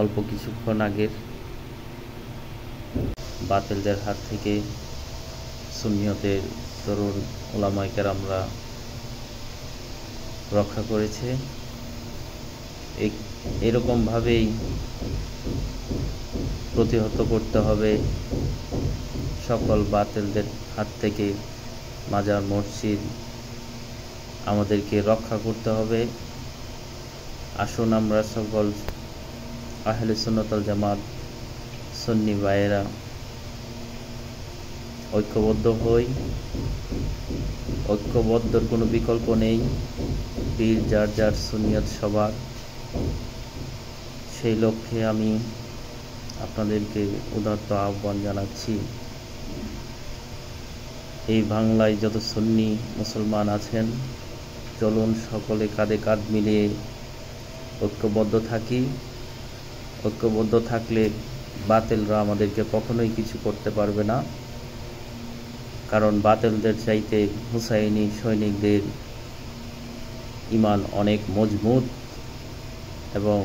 অল্প কিছুক্ষণ আগের বাতিলদের হাত থেকে সুন্নিয়তের তরুণ উলামায়ে কেরামরা রক্ষা করেছে। এরকমভাবেই প্রতিহত করতে হবে সকল বাতিলদের হাত থেকে। মাজার মসজিদ আমাদেরকে রক্ষা করতে হবে। আসুন আমরা সকল আহলে সুন্নাত ওয়াল জামাত সুন্নি ভাইয়েরা ঐক্যবদ্ধ হই। ঐক্যবদ্ধর কোনো বিকল্প নেই। পীর যার যার, সুন্নিয়ত সবার। সেই লক্ষ্যে আমি আপনাদেরকে উদাত্ত আহ্বান জানাচ্ছি। এই বাংলায় যত সুন্নি মুসলমান আছেন, চলুন সকলে কাঁধে কাঁধ মিলিয়ে ঐক্যবদ্ধ থাকি। ঐক্যবদ্ধ থাকলে বাতিলরা আমাদেরকে কখনোই কিছু করতে পারবে না। কারণ বাতিলদের চাইতে হুসাইনি সৈনিকদের ঈমান অনেক মজবুত এবং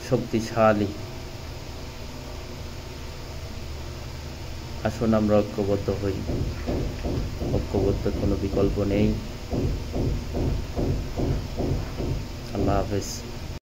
শক্তিশালী। আসুন আমরা ঐক্যবদ্ধ হই। ঐক্যবদ্ধের কোনো বিকল্প নেই। আল্লাহ হাফেজ।